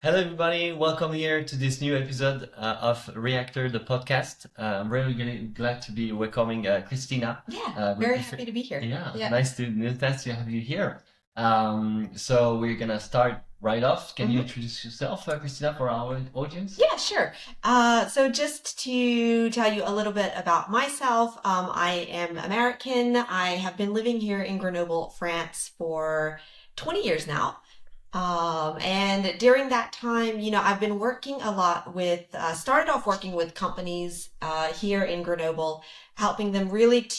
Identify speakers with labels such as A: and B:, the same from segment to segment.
A: Hello, everybody. Welcome here to this new episode of Reactor, the podcast. I'm really glad to be welcoming Christina.
B: Yeah, very happy to be here.
A: Yeah,
B: Yeah.
A: nice to have you here. So we're gonna start right off. Can you
B: hmm
A: introduce yourself, Christina, for our audience?
B: Yeah, sure. So just to tell you a little bit about myself, I am American. I have been living here in Grenoble, France for 20 years now. And during that time, I've been working a lot started off working with companies here in Grenoble, helping them really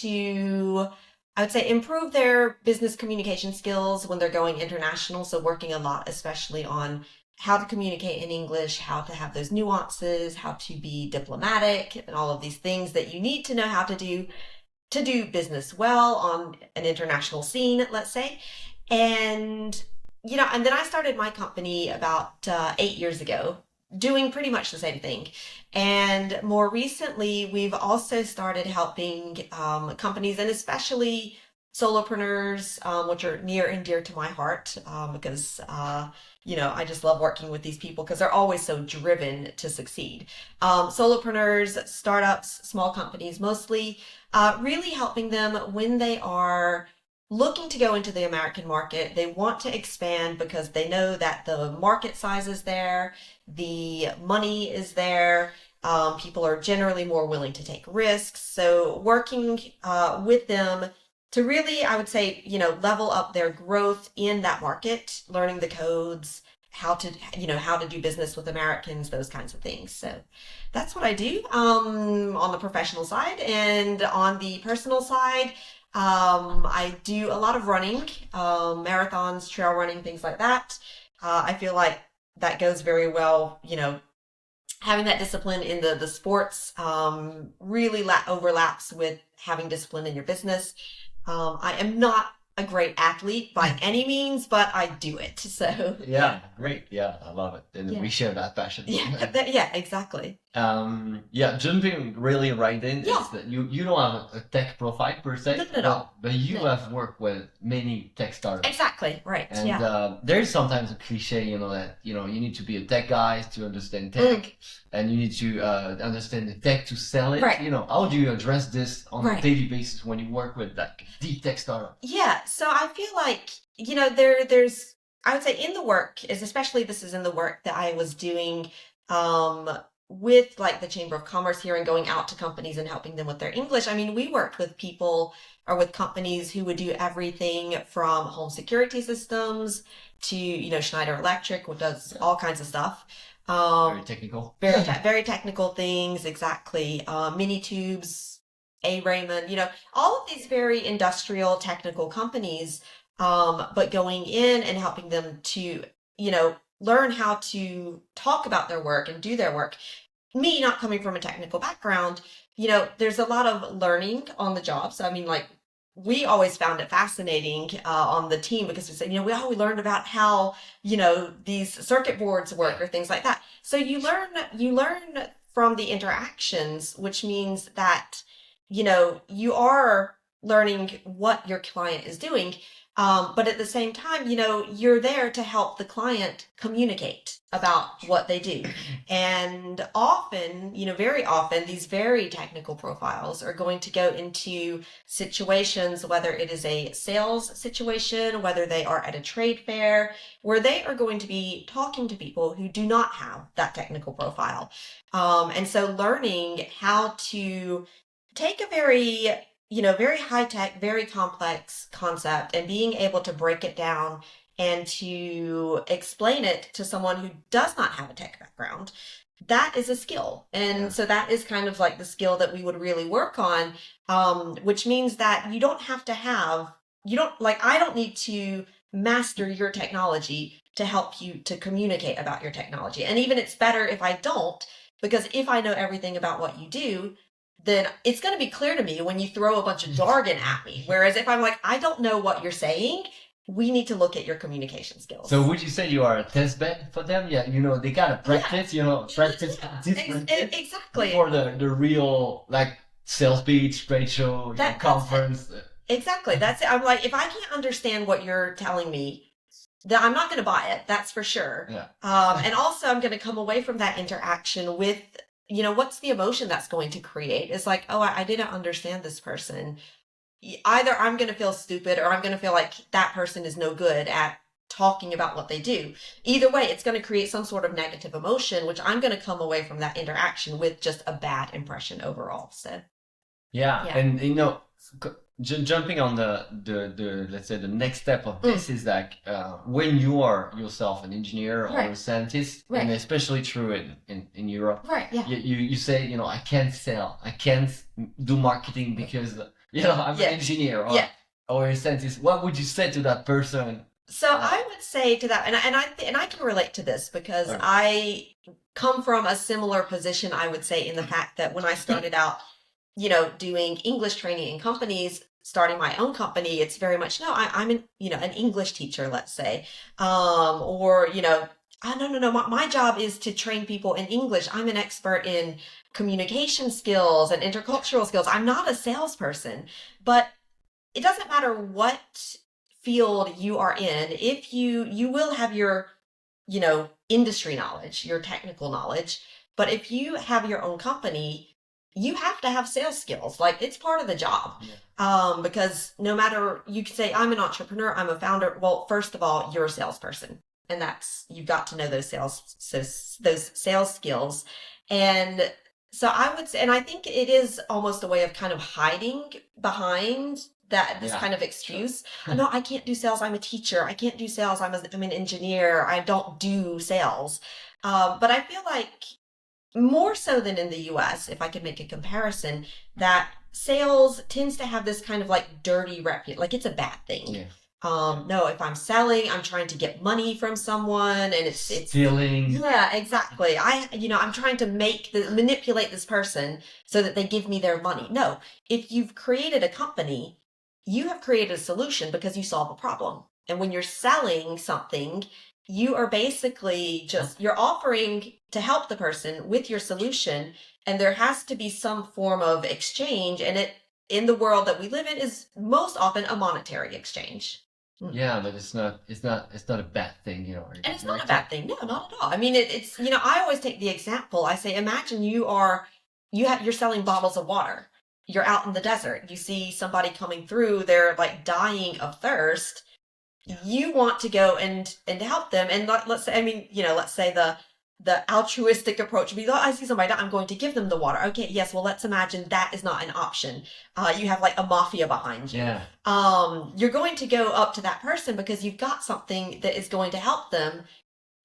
B: I would say, improve their business communication skills when they're going international. So working a lot, especially on how to communicate in English, how to have those nuances, how to be diplomatic, and all of these things that you need to know how to do business well on an international scene, let's say. And, and then I started my company about 8 years ago, doing pretty much the same thing. And more recently, we've also started helping companies and especially solopreneurs, which are near and dear to my heart because, I just love working with these people because they're always so driven to succeed. Solopreneurs, startups, small companies, mostly really helping them when they are looking to go into the American market. They want to expand because they know that the market size is there, the money is there. People are generally more willing to take risks. So working with them to really, I would say, level up their growth in that market, learning the codes, how to do business with Americans, those kinds of things. So that's what I do on the professional side. And on the personal side, I do a lot of running, marathons, trail running, things like that. I feel like that goes very well, having that discipline in the sports really overlaps with having discipline in your business. I am not a great athlete by any means, but I do it. So
A: Yeah, great. Yeah, I love it. And we
B: yeah,
A: share that passion.
B: yeah, exactly.
A: Yeah, jumping really right in
B: Yeah,
A: is that you don't have a tech profile per se,
B: not at all.
A: but you
B: No,
A: have worked with many tech startups.
B: exactly right.
A: And
B: Yeah.
A: there's sometimes a cliche, that you need to be a tech guy to understand tech,
B: Mm,
A: and you need to understand the tech to sell it.
B: right.
A: How do you address this on a
B: Right.
A: daily basis when you work with like deep tech startup?
B: Yeah, so I feel like, there's I would say in the work is especially this is in the work that I was doing um with like the Chamber of Commerce here and going out to companies and helping them with their English. I mean, we worked with people or with companies who would do everything from home security systems to, Schneider Electric, which does all kinds of stuff.
A: Very technical.
B: Very technical things, exactly. Mini tubes, A Raymond, all of these very industrial technical companies, but going in and helping them to, learn how to talk about their work and do their work. Me not coming from a technical background, there's a lot of learning on the job. So, I mean, like, we always found it fascinating on the team because we said, we learned about how, these circuit boards work or things like that. So you learn from the interactions, which means that, you are learning what your client is doing. But at the same time, you're there to help the client communicate about what they do. And often, very often, these very technical profiles are going to go into situations, whether it is a sales situation, whether they are at a trade fair, where they are going to be talking to people who do not have that technical profile. And so learning how to take a very high tech, very complex concept and being able to break it down and to explain it to someone who does not have a tech background, that is a skill. And so that is kind of like the skill that we would really work on, which means that I don't need to master your technology to help you to communicate about your technology. And even it's better if I don't, because if I know everything about what you do, then it's going to be clear to me when you throw a bunch of jargon at me. Whereas if I'm like, I don't know what you're saying, we need to look at your communication skills.
A: So would you say you are a test bed for them? Yeah, they gotta practice, practice different bits
B: Exactly.
A: before the real like sales pitch, trade show, conference.
B: Exactly. That's it. I'm like, if I can't understand what you're telling me, then I'm not going to buy it. That's for sure.
A: Yeah.
B: And also I'm going to come away from that interaction with, what's the emotion that's going to create? It's like, oh, I didn't understand this person. Either I'm going to feel stupid or I'm going to feel like that person is no good at talking about what they do. Either way, it's going to create some sort of negative emotion, which I'm going to come away from that interaction with just a bad impression overall. So,
A: Yeah,
B: yeah.
A: and jumping on the let's say the next step of this is like when you are yourself an engineer or a scientist, and especially true in Europe,
B: right? Yeah.
A: You say, I can't sell, I can't do marketing because I'm an engineer or a scientist. What would you say to that person?
B: So I would say to that, and I can relate to this because I come from a similar position. I would say in the fact that when I started out, doing English training in companies, starting my own company, it's very much, no, I'm an English teacher, let's say, or, no, my job is to train people in English. I'm an expert in communication skills and intercultural skills. I'm not a salesperson, but it doesn't matter what field you are in. If you will have your, industry knowledge, your technical knowledge, but if you have your own company, you have to have sales skills. Like, it's part of the job. Because no matter, you can say, I'm an entrepreneur, I'm a founder. Well, first of all, you're a salesperson, and you've got to know those sales skills. And so I would say, and I think it is almost a way of kind of hiding behind this kind of excuse. No, I can't do sales. I'm a teacher. I can't do sales. I'm an engineer. I don't do sales. But I feel like more so than in the US, if I could make a comparison, that sales tends to have this kind of like dirty reputation, like it's a bad thing. Yeah. No, if I'm selling, I'm trying to get money from someone, and it's
A: stealing.
B: Yeah, exactly. I'm trying to manipulate this person so that they give me their money. No, if you've created a company, you have created a solution because you solve a problem. And when you're selling something, you are basically you're offering to help the person with your solution, and there has to be some form of exchange, and it, in the world that we live in, is most often a monetary exchange.
A: Yeah, but it's not a bad thing,
B: And it's not a bad thing. No, not at all. I mean, it's, I always take the example. I say, imagine you're selling bottles of water. You're out in the desert. You see somebody coming through, they're like dying of thirst. You want to go and help them. And let's say, let's say the altruistic approach would be, I see somebody dying, I'm going to give them the water. Okay, yes, well, let's imagine that is not an option. You have like a mafia behind you.
A: Yeah.
B: You're going to go up to that person because you've got something that is going to help them.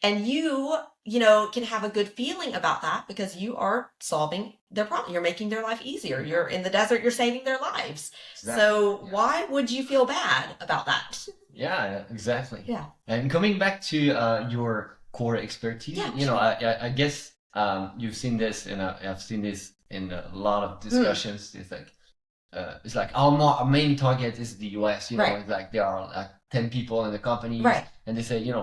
B: And you can have a good feeling about that because you are solving their problem. You're making their life easier. You're in the desert, you're saving their lives. Exactly. So why would you feel bad about that?
A: Yeah, exactly.
B: Yeah.
A: And coming back to your core expertise, I guess you've seen this, and I've seen this in a lot of discussions. It's like our main target is the US. It's like there are like 10 people in the company, and they say,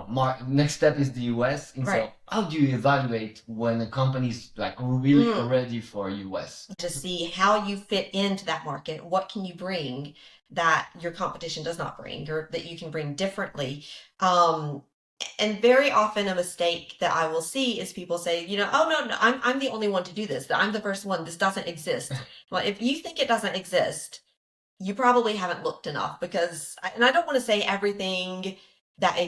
A: next step is the US. And so how do you evaluate when a company's like really ready for US?
B: To see how you fit into that market. What can you bring that your competition does not bring, or that you can bring differently? And very often a mistake that I will see is people say, oh, no, I'm the only one to do this. I'm the first one. This doesn't exist. Well, if you think it doesn't exist, you probably haven't looked enough, because, and I don't want to say everything that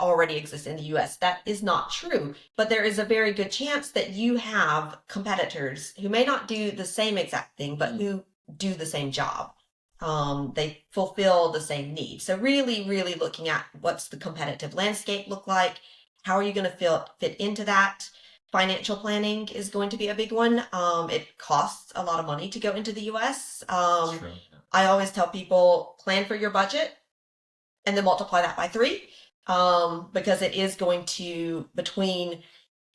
B: already exists in the US. That is not true. But there is a very good chance that you have competitors who may not do the same exact thing, but who do the same job. They fulfill the same need. So really, really looking at what's the competitive landscape look like? How are you going to fit into that? Financial planning is going to be a big one. It costs a lot of money to go into the US. True. I always tell people, plan for your budget and then multiply that by 3. Because it is going to, between,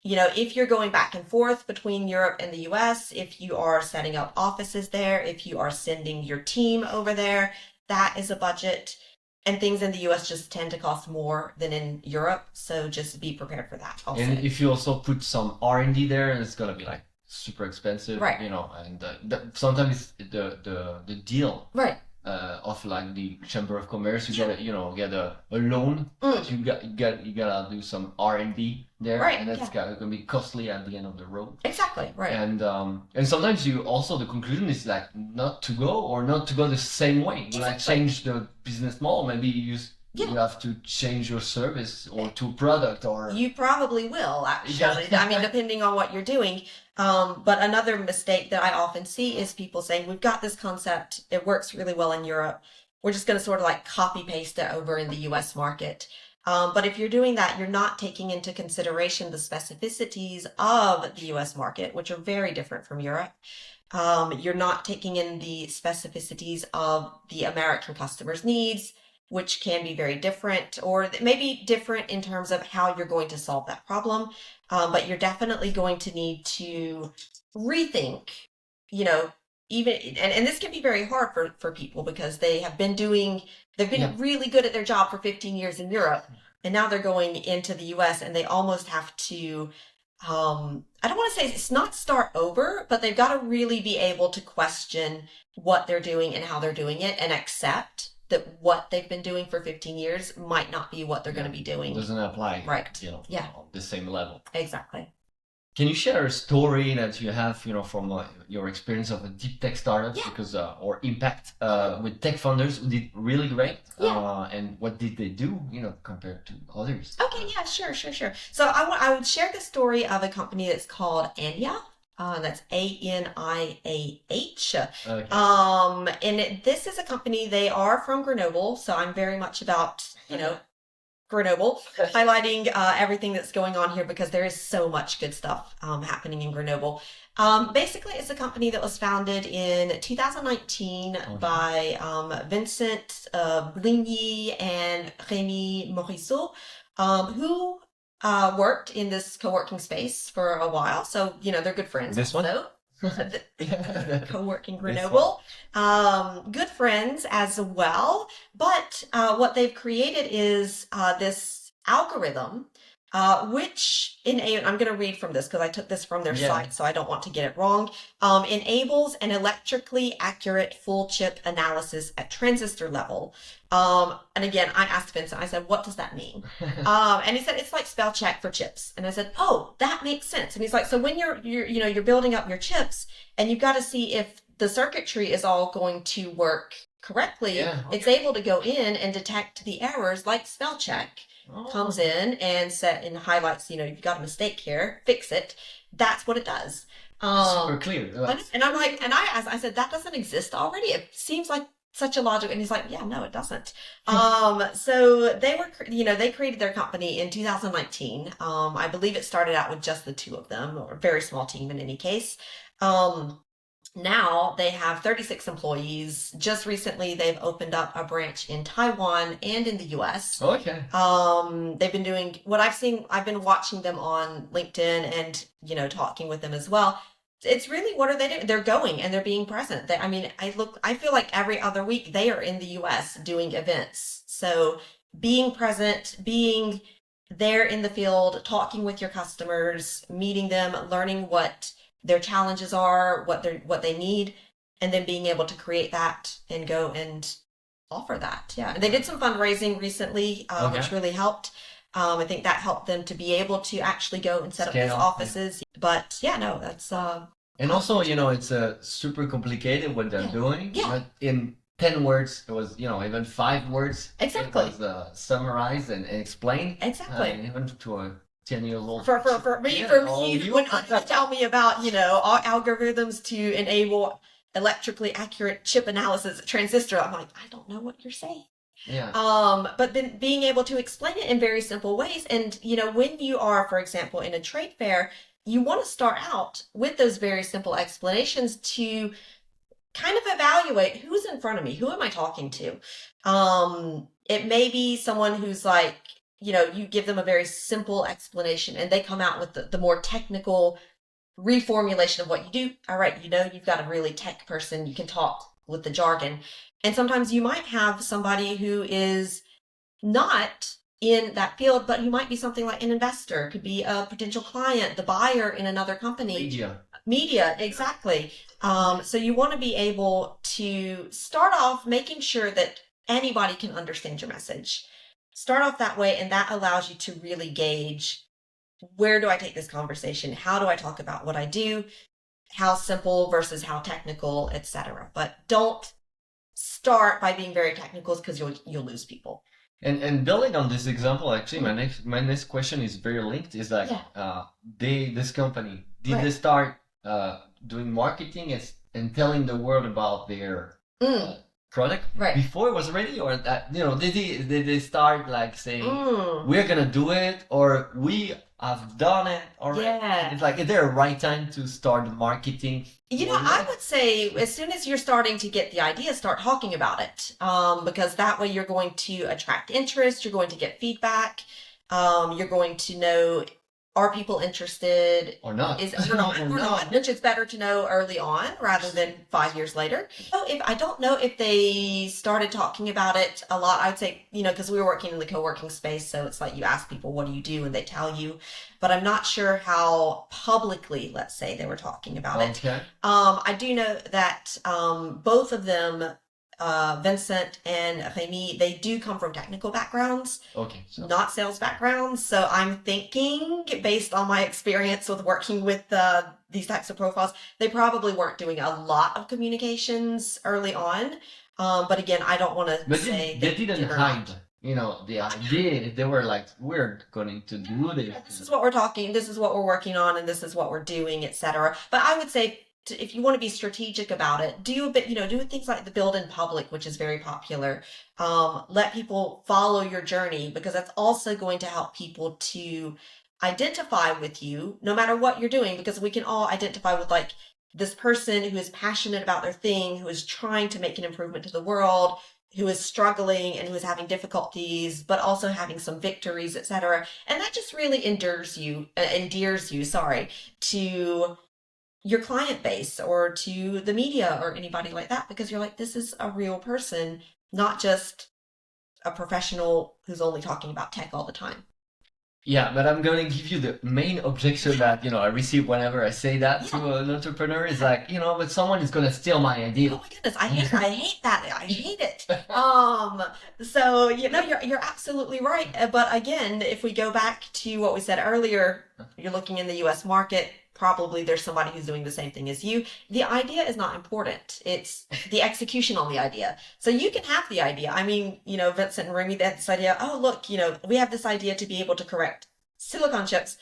B: if you're going back and forth between Europe and the US, if you are setting up offices there, if you are sending your team over there, that is a budget. And things in the US just tend to cost more than in Europe. So just be prepared for that also.
A: And if you also put some R&D there, and it's going to be like super expensive, and sometimes the deal of like the Chamber of Commerce. You gotta, get a loan. But you gotta do some R&D there,
B: Right,
A: and that's gonna be costly at the end of the road.
B: Exactly, right.
A: And sometimes the conclusion is like not to go the same way. You like change the business model. Maybe you have to change your service or to product, or
B: you probably will actually. I mean, depending on what you're doing. But another mistake that I often see is people saying, we've got this concept, it works really well in Europe, we're just going to sort of like copy paste it over in the US market. But if you're doing that, you're not taking into consideration the specificities of the US market, which are very different from Europe. You're not taking in the specificities of the American customers' needs, which can be very different, or maybe different in terms of how you're going to solve that problem. But you're definitely going to need to rethink, even, and this can be very hard for people because they've been really good at their job for 15 years in Europe, and now they're going into the US and they almost have to, I don't want to say it's not start over, but they've got to really be able to question what they're doing and how they're doing it, and accept that what they've been doing for 15 years might not be what they're going to be doing.
A: It doesn't apply,
B: right?
A: On the same level.
B: Exactly.
A: Can you share a story that you have, from your experience of a deep tech startup, because or impact with tech founders who did really great, and what did they do, compared to others?
B: Okay, yeah, sure. So I would share the story of a company that's called Anya. That's ANIAH. Okay. And this is a company, they are from Grenoble, so I'm very much about, Grenoble, highlighting everything that's going on here because there is so much good stuff happening in Grenoble. Basically, it's a company that was founded in 2019 by Vincent Bligny and Rémi Morisseau, who worked in this co-working space for a while. So, they're good friends.
A: This one?
B: Co-working Grenoble. Good friends as well. But what they've created is this algorithm, which I'm going to read from this because I took this from their site, so I don't want to get it wrong. Enables an electrically accurate full chip analysis at transistor level. And again, I asked Vincent, I said, what does that mean? And he said, it's like spell check for chips. And I said, oh, that makes sense. And he's like, so when you're building up your chips and you've got to see if the circuitry is all going to work correctly, it's able to go in and detect the errors like spell check. Comes in and highlights, you've got a mistake here, fix it. That's what it does.
A: Super clear.
B: And I'm like, and I said, that doesn't exist already. It seems like such a logic. And he's like, yeah, no, it doesn't. So they created their company in 2019. I believe it started out with just the two of them, or a very small team in any case. Now they have 36 employees. Just recently, they've opened up a branch in Taiwan and in the US.
A: Okay.
B: They've been doing what I've seen. I've been watching them on LinkedIn and, talking with them as well. It's really, what are they doing? They're going and they're being present. I feel like every other week they are in the US doing events. So being present, being there in the field, talking with your customers, meeting them, learning what their challenges are, what they need, and then being able to create that and go and offer that. Yeah. And they did some fundraising recently, which really helped. I think that helped them to be able to actually go and set up these offices. But that's
A: and also, it's super complicated what they're doing. But in 10 words, it was, even 5 words.
B: Exactly.
A: It was summarized and explained.
B: Exactly.
A: Even to a 10 years old.
B: For me, when you tell me about, algorithms to enable electrically accurate chip analysis at transistor, I'm like, I don't know what you're saying.
A: Yeah.
B: But then being able to explain it in very simple ways. And, when you are, for example, in a trade fair, you want to start out with those very simple explanations to kind of evaluate who's in front of me. Who am I talking to? It may be someone who's like, you give them a very simple explanation and they come out with the more technical reformulation of what you do. All right, you've got a really tech person. You can talk with the jargon. And sometimes you might have somebody who is not in that field, but who might be something like an investor, could be a potential client, the buyer in another company. Media, exactly. So you want to be able to start off making sure that anybody can understand your message. Start off that way, and that allows you to really gauge, where do I take this conversation? How do I talk about what I do? How simple versus how technical, etc. But don't start by being very technical, because you'll lose people.
A: And building on this example, actually,
B: Mm.
A: my next question is very linked. Is like,
B: Yeah.
A: this company, did they
B: Right.
A: start doing marketing and telling the world about their
B: Mm.
A: product
B: Right.
A: before it was ready, or that, did they start like saying,
B: Mm.
A: we're gonna do it, or we have done it already?
B: Yeah.
A: It's like, is there a right time to start marketing?
B: I would say as soon as you're starting to get the idea, start talking about it. Because that way you're going to attract interest, you're going to get feedback, you're going to know, are people interested?
A: Or not?
B: Or not, or not, which is better to know early on rather than 5 years later. So if I don't know if they started talking about it a lot, I would say, because we were working in the co-working space, so it's like you ask people, what do you do? And they tell you, but I'm not sure how publicly, let's say, they were talking about it.
A: Okay.
B: I do know that both of them, Vincent and Remy, they do come from technical backgrounds,
A: Okay. So.
B: not sales backgrounds. So I'm thinking, based on my experience with working with these types of profiles, they probably weren't doing a lot of communications early on. But again, I don't want to say
A: they didn't hide. The idea. They were like, we're going to do this.
B: This is what we're talking. This is what we're working on, and this is what we're doing, etc. But I would say, if you want to be strategic about it, do a bit. Do things like the build in public, which is very popular. Let people follow your journey, because that's also going to help people to identify with you, no matter what you're doing, because we can all identify with, like, this person who is passionate about their thing, who is trying to make an improvement to the world, who is struggling and who is having difficulties, but also having some victories, etc. And that just really endears you, to your client base, or to the media, or anybody like that, because you're like, this is a real person, not just a professional who's only talking about tech all the time.
A: Yeah, but I'm going to give you the main objection that I receive whenever I say that to an entrepreneur is like, but someone is going to steal my idea.
B: Oh my goodness, I hate that. I hate it. So you're absolutely right. But again, if we go back to what we said earlier, you're looking in the U.S. market. Probably there's somebody who's doing the same thing as you. The idea is not important. It's the execution on the idea. So you can have the idea. I mean, Vincent and Remy, they had this idea. Oh, look, we have this idea to be able to correct silicon chips.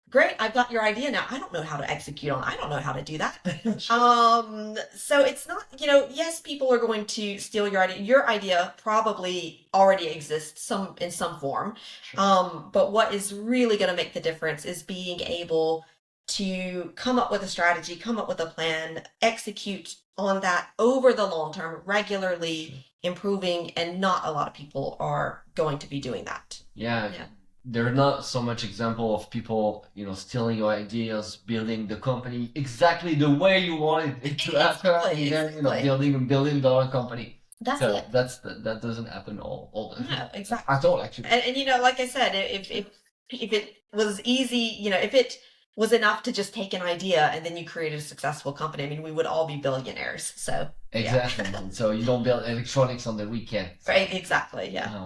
B: Great, I've got your idea now. I don't know how to execute on it. I don't know how to do that. So it's not, yes, people are going to steal your idea. Your idea probably already exists in some form. Sure. But what is really going to make the difference is being able to come up with a strategy, come up with a plan, execute on that over the long term, regularly improving, and not a lot of people are going to be doing that.
A: Yeah. There are not so much example of people, stealing your ideas, building the company exactly the way you wanted it to happen, and then, building a $1 billion company.
B: That's
A: so
B: it.
A: That doesn't happen all the time.
B: No, exactly.
A: At all, actually.
B: And like I said, if it was easy, if it was enough to just take an idea and then you created a successful company, I mean, we would all be billionaires. So
A: exactly. Yeah. So you don't build electronics on the weekend. So.
B: Right. Exactly. Yeah.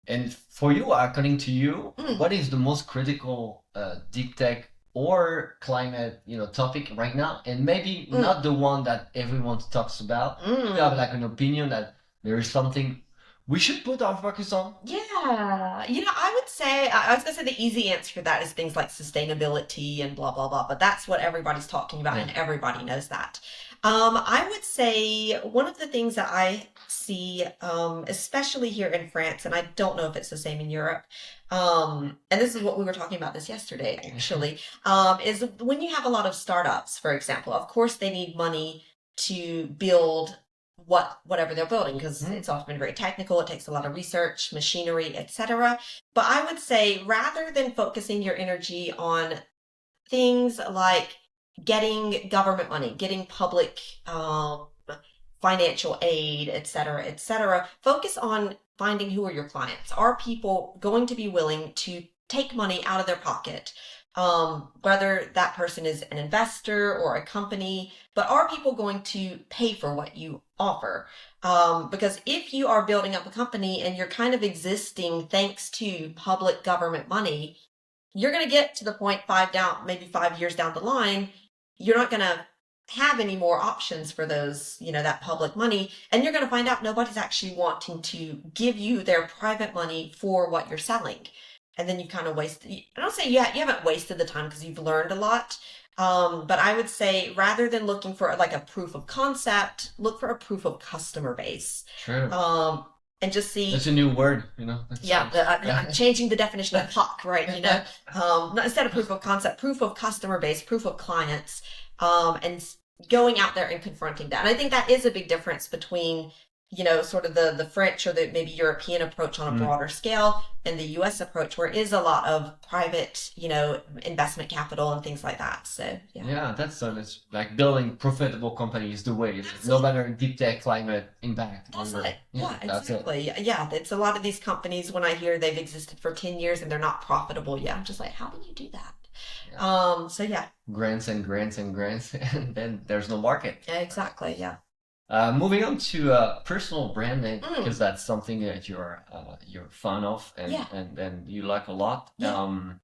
A: And for you, according to you, what is the most critical deep tech or climate, topic right now? And maybe not the one that everyone talks about. You have like an opinion that there is something we should put our focus on?
B: Yeah. I would say, I was going to say the easy answer to that is things like sustainability and blah, blah, blah. But that's what everybody's talking about, and everybody knows that. I would say one of the things that I see, especially here in France, and I don't know if it's the same in Europe, and this is what we were talking about this yesterday, actually, is when you have a lot of startups, for example, of course they need money to build whatever they're building, because it's often very technical. It takes a lot of research, machinery, etc. But I would say, rather than focusing your energy on things like getting government money, getting public financial aid, etc., focus on finding who are your clients. Are people going to be willing to take money out of their pocket whether that person is an investor or a company, but are people going to pay for what you offer? Because if you are building up a company and you're kind of existing thanks to public government money, you're going to get to the point maybe 5 years down the line, you're not going to have any more options for those, that public money. And you're going to find out nobody's actually wanting to give you their private money for what you're selling. And then you kind of wasted, I don't say you haven't wasted the time because you've learned a lot. But I would say rather than looking for like a proof of concept, look for a proof of customer base.
A: True.
B: And just see.
A: That's a new word,
B: I'm changing the definition of POC, right? Instead of proof of concept, proof of customer base, proof of clients, and going out there and confronting that. And I think that is a big difference between, sort of the French or the maybe European approach on a broader scale and the US approach, where it is a lot of private, investment capital and things like that. So,
A: it's like building profitable companies the way. No matter Deeptech, climate, impact.
B: That's it. Yeah, exactly. Yeah, it's a lot of these companies, when I hear they've existed for 10 years and they're not profitable yet, I'm just like, how do you do that?
A: Grants and grants and grants, and then there's no market.
B: Yeah, exactly. Yeah.
A: Moving on to personal branding, because that's something that you're fond of and you like a lot. And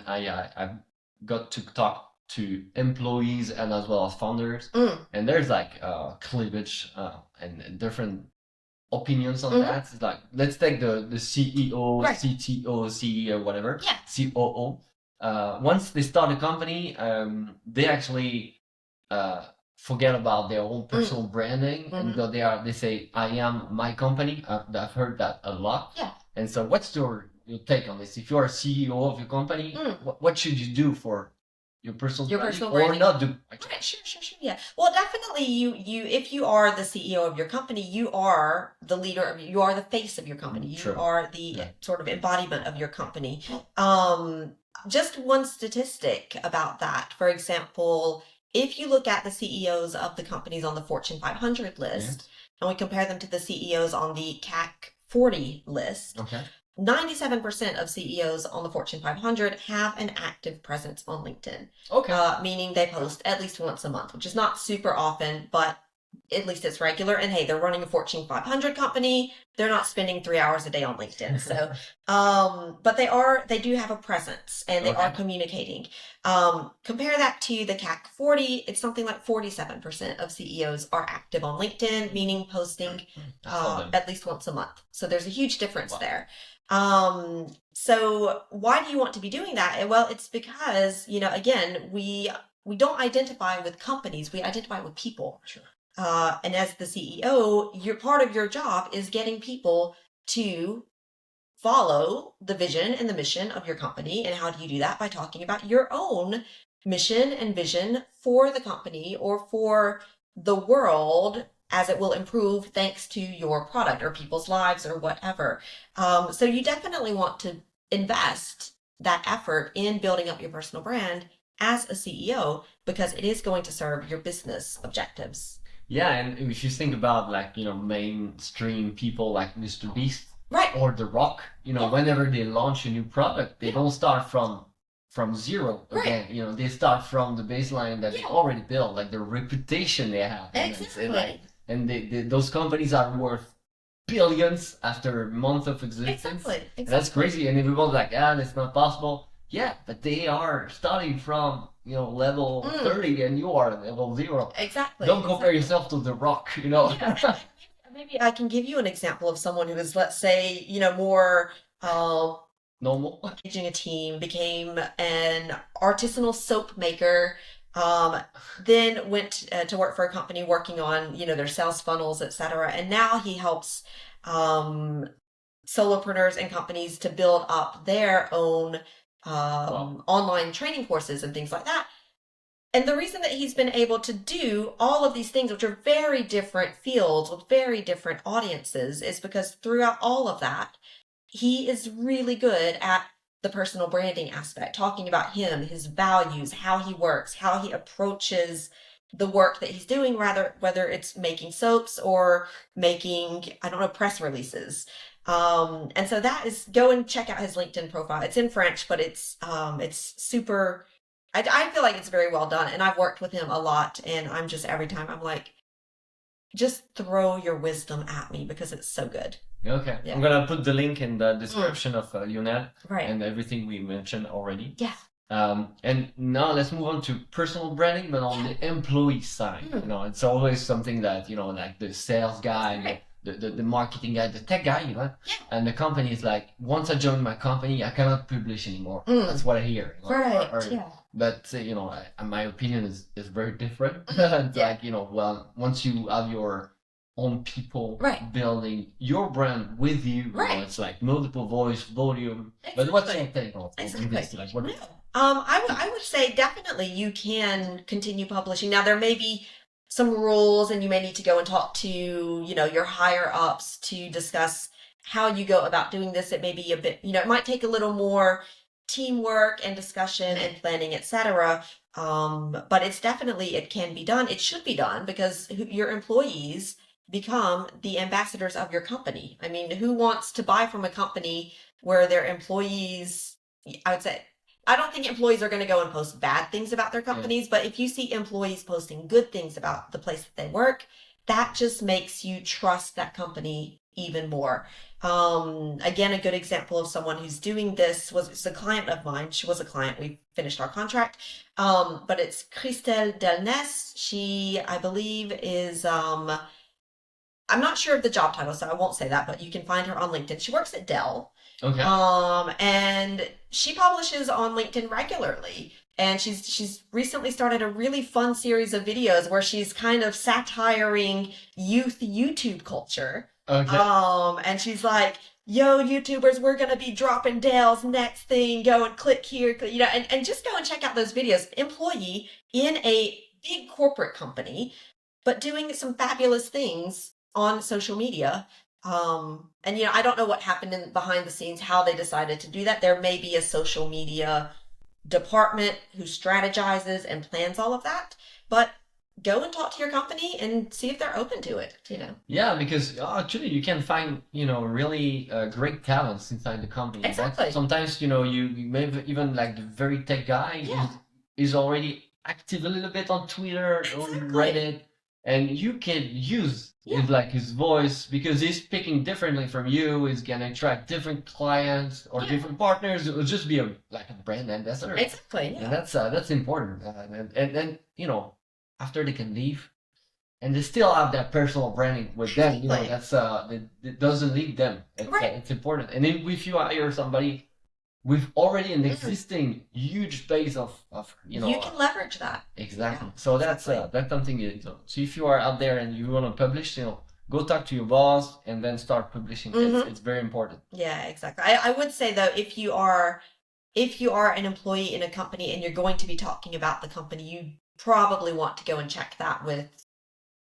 A: I've got to talk to employees and as well as founders, and there's like cleavage and different opinions on that. It's like, let's take the CEO, CTO, CEO, whatever, COO. Once they start a company, they actually forget about their own personal branding and they say, I am my company. I've heard that a lot.
B: Yeah.
A: And so what's your take on this? If you're a CEO of your company, what should you do for your personal branding or not do?
B: Okay, sure. Yeah. Well, definitely you if you are the CEO of your company, you are the leader you are the face of your company. You are the sort of embodiment of your company. Just one statistic about that. For example, if you look at the CEOs of the companies on the Fortune 500 list, and we compare them to the CEOs on the CAC 40 list, 97% of CEOs on the Fortune 500 have an active presence on LinkedIn. Meaning they post at least once a month, which is not super often, but at least it's regular. And hey, they're running a Fortune 500 company. They're not spending 3 hours a day on LinkedIn. So, but they do have a presence and they are communicating. Compare that to the CAC 40. It's something like 47% of CEOs are active on LinkedIn, meaning posting at least once a month. So there's a huge difference there. So why do you want to be doing that? Well, it's because, again, we don't identify with companies. We identify with people.
A: Sure.
B: And as the CEO, part of your job is getting people to follow the vision and the mission of your company. And how do you do that? By talking about your own mission and vision for the company or for the world as it will improve thanks to your product or people's lives or whatever. So you definitely want to invest that effort in building up your personal brand as a CEO because it is going to serve your business objectives.
A: Yeah, and if you think about mainstream people like Mr. Beast or The Rock, whenever they launch a new product, they don't start from zero again. They start from the baseline that they already built, like the reputation they have.
B: Exactly.
A: And those companies are worth billions after months of existence.
B: Exactly.
A: That's crazy. And everyone's like, that's not possible. Yeah, but they are starting from level 30 and you are level 0.
B: Exactly.
A: Don't compare yourself to The Rock,
B: Yeah. Maybe I can give you an example of someone who is, let's say, more
A: normal.
B: Managing a team, became an artisanal soap maker, then went to work for a company working on, their sales funnels, etc. And now he helps solopreneurs and companies to build up their own online training courses and things like that. And the reason that he's been able to do all of these things, which are very different fields with very different audiences, is because throughout all of that, he is really good at the personal branding aspect, talking about him, his values, how he works, how he approaches the work that he's doing, whether it's making soaps or making, press releases. And so that is, go and check out his LinkedIn profile. It's in French, but it's super, I feel like it's very well done. And I've worked with him a lot, and I'm just, every time I'm like, just throw your wisdom at me because it's so good.
A: Okay.
B: Yeah.
A: I'm gonna put the link in the description of Lionel
B: Right.
A: and everything we mentioned already.
B: Yeah.
A: And now let's move on to personal branding, but on the employee side. You know, it's always something that, you know, like the sales guy,
B: Right.
A: the marketing guy, the tech guy, you know, and the company is like, once I join my company, I cannot publish anymore. That's what I hear. You know?
B: Right. Yeah.
A: But you know, my opinion is very different. It's like, you know, well, once you have your own people building your brand with you, you know, it's like multiple voice, volume.
B: Exactly.
A: But what's your take on
B: Exactly.
A: this? Like, what?
B: I would say definitely you can continue publishing. Now, there may be some rules, and you may need to go and talk to, you know, your higher ups to discuss how you go about doing this. It may be a bit, you know, it might take a little more teamwork and discussion and planning, etc. But it's definitely, it can be done. It should be done because your employees become the ambassadors of your company. I mean, who wants to buy from a company where their employees, I would say, I don't think employees are going to go and post bad things about their companies, but if you see employees posting good things about the place that they work, that just makes you trust that company even more. Again, a good example of someone who's doing this was a client of mine. She was a client. We finished our contract. But it's Christelle Delnes. She, I believe, is, I'm not sure of the job title, so I won't say that, but you can find her on LinkedIn. She works at Dell.
A: Okay.
B: And she publishes on LinkedIn regularly. And she's recently started a really fun series of videos where she's kind of satiring youth YouTube culture.
A: Okay.
B: And she's like, yo, YouTubers, we're going to be dropping Dell's next thing. Go and click here, you know, and just go and check out those videos. Employee in a big corporate company, but doing some fabulous things on social media. And you know, I don't know what happened behind the scenes, how they decided to do that. There may be a social media department who strategizes and plans all of that, but go and talk to your company and see if they're open to it, you know.
A: Yeah, because actually you can find, you know, really great talents inside the company.
B: Exactly.
A: Right? Sometimes, you know, you may even like the very tech guy is already active a little bit on Twitter, on Reddit, and you can use his voice because he's speaking differently from you. He's gonna attract different clients or different partners. It'll just be a brand ambassador.
B: Exactly. Yeah.
A: And that's important. And you know, after they can leave, and they still have that personal branding with them. You know, that's it doesn't leave them. It's important. And if you hire somebody with already an existing huge base of you know,
B: you can leverage that.
A: Exactly. So that's something you know. So if you are out there and you want to publish, you know, go talk to your boss and then start publishing. It's very important.
B: Yeah, exactly. I would say though, if you are an employee in a company and you're going to be talking about the company, you probably want to go and check that with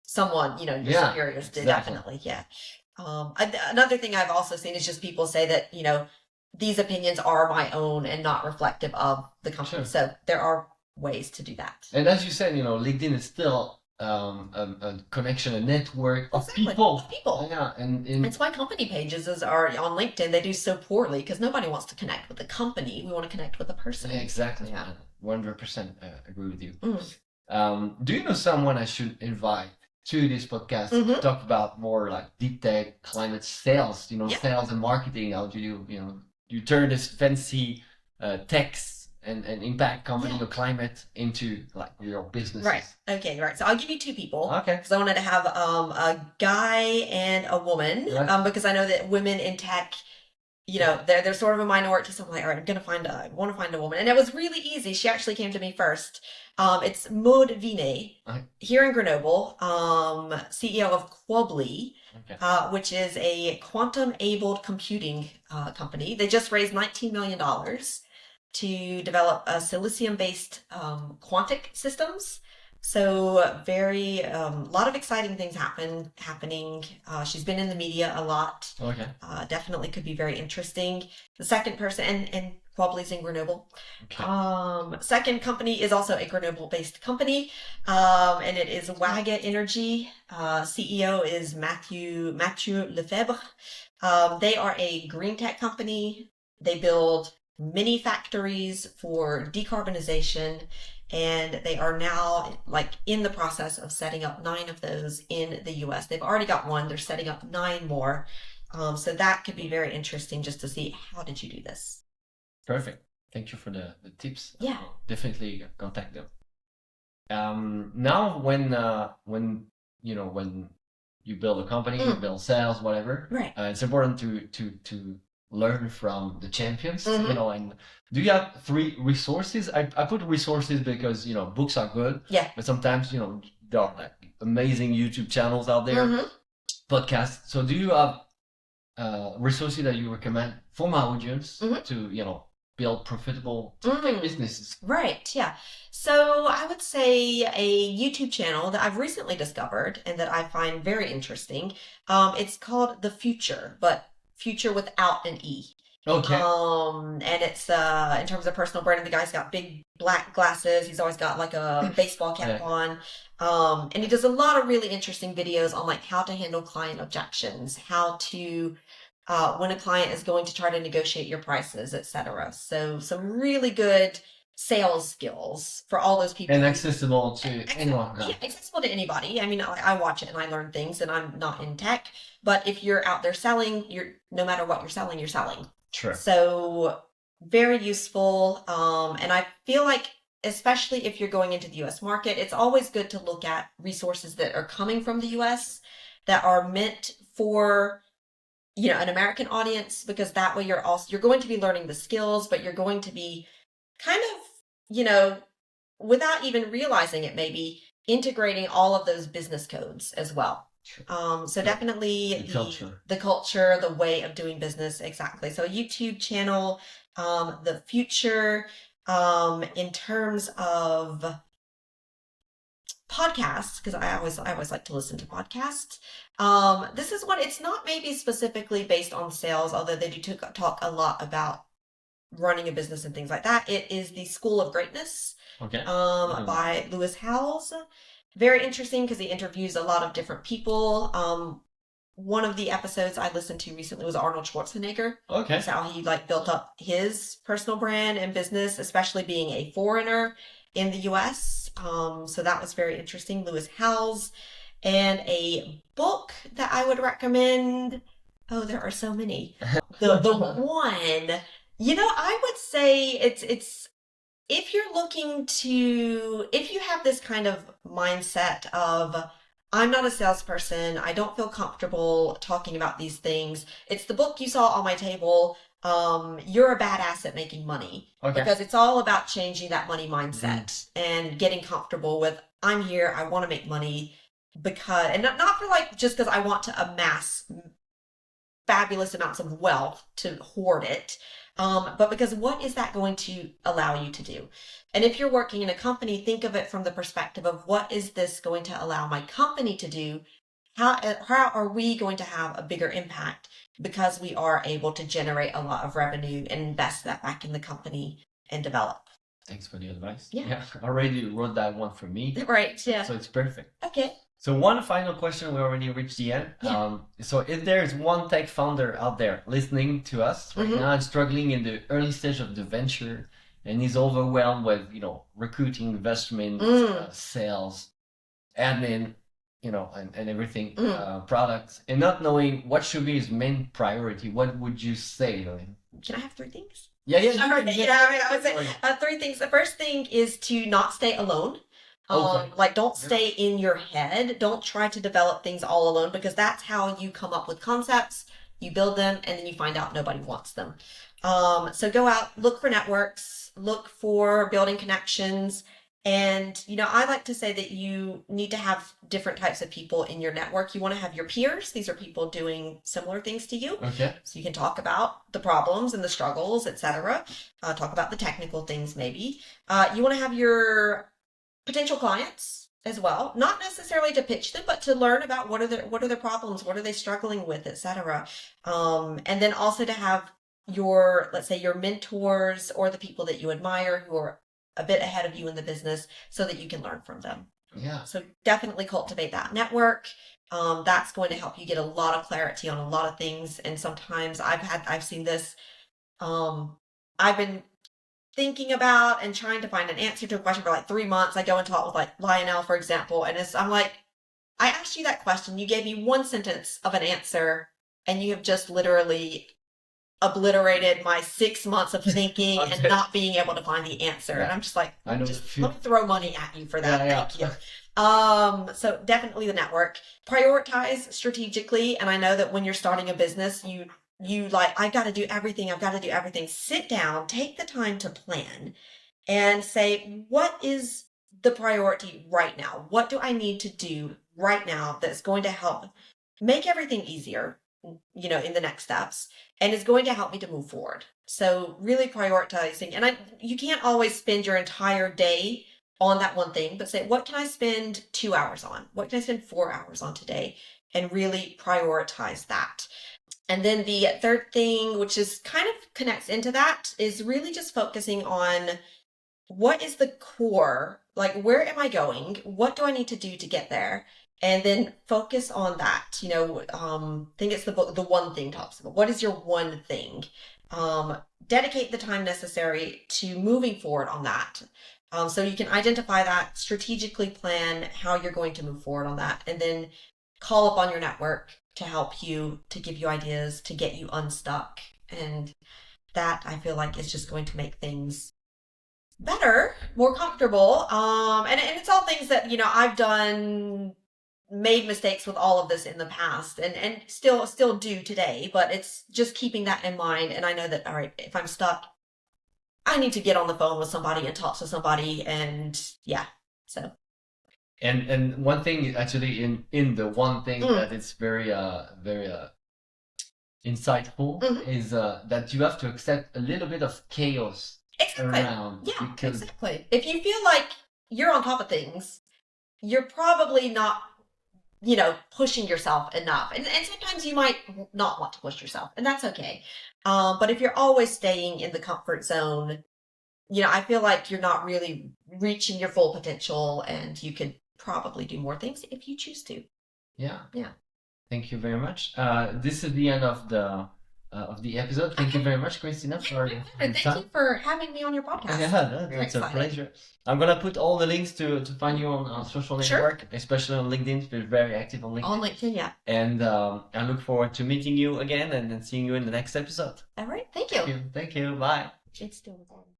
B: someone, you know, your superiors. Exactly. Definitely. Yeah. Another thing I've also seen is just people say that, you know, these opinions are my own and not reflective of the company. Sure. So there are ways to do that.
A: And as you said, you know, LinkedIn is still a connection, a network of people.
B: Of people.
A: Yeah, and
B: it's why company pages are on LinkedIn. They do so poorly because nobody wants to connect with the company. We want to connect with the person.
A: Yeah, exactly. Yeah, 100% agree with you. Do you know someone I should invite to this podcast to talk about more like deep tech, climate sales? You know, sales and marketing. How do you turn this fancy techs and impact company or climate into like your business?
B: Right. Okay. Right. So I'll give you two people.
A: Okay.
B: Because I wanted to have a guy and a woman. Right. Because I know that women in tech, you know, they're sort of a minority. So I'm like, all right, I want to find a woman, and it was really easy. She actually came to me first. It's Maud Vinet here in Grenoble, CEO of Quobly, which is a quantum-abled computing company. They just raised $19 million to develop silicium-based quantic systems. So very, lot of exciting things happening. She's been in the media a lot.
A: Okay.
B: Definitely could be very interesting. The second person, and Quabley's in Grenoble.
A: Okay.
B: Second company is also a Grenoble-based company, and it is Waga Energy. CEO is Mathieu Lefebvre. They are a green tech company. They build mini factories for decarbonization, and they are now like in the process of setting up 9 of those in the US. They've already got one. They're setting up 9 more. So that could be very interesting just to see, how did you do this?
A: Perfect. Thank you for the tips.
B: Yeah.
A: I'll definitely contact them. Now when you build a company, you build sales, whatever.
B: Right.
A: It's important to learn from the champions.
B: Mhm.
A: And do you have 3 resources? I put resources because books are good.
B: Yeah.
A: But sometimes there are like amazing YouTube channels out there, podcasts. So do you have resources that you recommend for my audience to build profitable businesses?
B: Right, yeah. So I would say a YouTube channel that I've recently discovered and that I find very interesting. It's called The Future, but Future without an E.
A: Okay.
B: And it's in terms of personal branding, the guy's got big black glasses. He's always got like a baseball cap on. And he does a lot of really interesting videos on like how to handle client objections, how to when a client is going to try to negotiate your prices, etc. So some really good sales skills for all those people.
A: And accessible to anyone.
B: Yeah, accessible to anybody. I mean, I watch it and I learn things, and I'm not in tech, but if you're out there selling, no matter what you're selling, you're selling.
A: Sure.
B: So very useful. And I feel like, especially if you're going into the US market, it's always good to look at resources that are coming from the US that are meant for an American audience, because that way you're going to be learning the skills, but you're going to be kind of, without even realizing it, maybe integrating all of those business codes as well. Sure. So definitely the culture, the way of doing business. Exactly. So a YouTube channel, The Future, in terms of podcasts, because I always like to listen to podcasts. This is one, it's not maybe specifically based on sales, although they do talk a lot about running a business and things like that. It is The School of Greatness.
A: Okay.
B: By Lewis Howes. Very interesting because he interviews a lot of different people. One of the episodes I listened to recently was Arnold Schwarzenegger.
A: Okay.
B: That's how he built up his personal brand and business, especially being a foreigner in the US. So that was very interesting. Lewis Howes. And a book that I would recommend. Oh, there are so many. The one, I would say it's if you have this kind of mindset of, I'm not a salesperson, I don't feel comfortable talking about these things, it's the book you saw on my table, You're a Badass at Making Money. Okay. Because it's all about changing that money mindset and getting comfortable with, I'm here, I want to make money, because, and not for just because I want to amass fabulous amounts of wealth to hoard it, but because what is that going to allow you to do? And if you're working in a company, think of it from the perspective of, what is this going to allow my company to do? How are we going to have a bigger impact because we are able to generate a lot of revenue and invest that back in the company and develop?
A: Thanks for the advice.
B: Yeah.
A: I already wrote that one for me.
B: Right, yeah.
A: So it's perfect.
B: Okay.
A: So one final question, we already reached the end.
B: Yeah.
A: So if there is one tech founder out there listening to us right now and struggling in the early stage of the venture, and he's overwhelmed with, recruiting, investment, sales, admin, and everything, products, and not knowing what should be his main priority, what would you say to him?
B: Can I have 3 things?
A: Yeah.
B: I would say 3 things. The first thing is to not stay alone. Don't stay in your head. Don't try to develop things all alone, because that's how you come up with concepts. You build them and then you find out nobody wants them. So go out, look for networks, look for building connections. And, I like to say that you need to have different types of people in your network. You want to have your peers. These are people doing similar things to you. Okay. So you can talk about the problems and the struggles, etc. Talk about the technical things maybe. You want to have your potential clients as well, not necessarily to pitch them, but to learn about what are their problems, what are they struggling with, etc. And then also to have let's say your mentors or the people that you admire who are a bit ahead of you in the business so that you can learn from them.
A: Yeah.
B: So definitely cultivate that network. That's going to help you get a lot of clarity on a lot of things. And sometimes I've seen this. I've been thinking about and trying to find an answer to a question for like 3 months. I go and talk with like Lionel, for example, and I'm like, I asked you that question. You gave me one sentence of an answer, and you have just literally obliterated my 6 months of thinking and not being able to find the answer. And I'm just like, let me throw money at you for that. Thank you. So definitely the network. Prioritize strategically. And I know that when you're starting a business, you like, I've got to do everything. Sit down, take the time to plan and say, what is the priority right now? What do I need to do right now that's going to help make everything easier, in the next steps, and is going to help me to move forward? So really prioritizing, and you can't always spend your entire day on that one thing, but say, what can I spend 2 hours on? What can I spend 4 hours on today? And really prioritize that. And then the third thing, which is kind of connects into that, is really just focusing on what is the core, like where am I going? What do I need to do to get there? And then focus on that. I think it's the book, The One Thing talks about. What is your one thing? Dedicate the time necessary to moving forward on that. So you can identify that, strategically plan how you're going to move forward on that, and then call upon your network to help you, to give you ideas, to get you unstuck. And that, I feel like, is just going to make things better, more comfortable. And it's all things that, I've done, made mistakes with all of this in the past and still do today, but it's just keeping that in mind. And I know that, all right, if I'm stuck, I need to get on the phone with somebody and talk to somebody. And yeah, so.
A: And one thing actually in the one thing that is very insightful is that you have to accept a little bit of chaos around.
B: Yeah, exactly. If you feel like you're on top of things, you're probably not, pushing yourself enough. And sometimes you might not want to push yourself, and that's okay. But if you're always staying in the comfort zone, I feel like you're not really reaching your full potential, and you could probably do more things if you choose to.
A: Yeah.
B: Yeah.
A: Thank you very much. This is the end of the episode. Thank you very much, Christina, for
B: Thank you for having me on your podcast.
A: Yeah, that's a pleasure. I'm gonna put all the links to find you on social network, especially on LinkedIn. We're very active on LinkedIn.
B: On LinkedIn, yeah.
A: And I look forward to meeting you again and then seeing you in the next episode.
B: All right. Thank you.
A: Thank you. Bye.
B: It's still recording.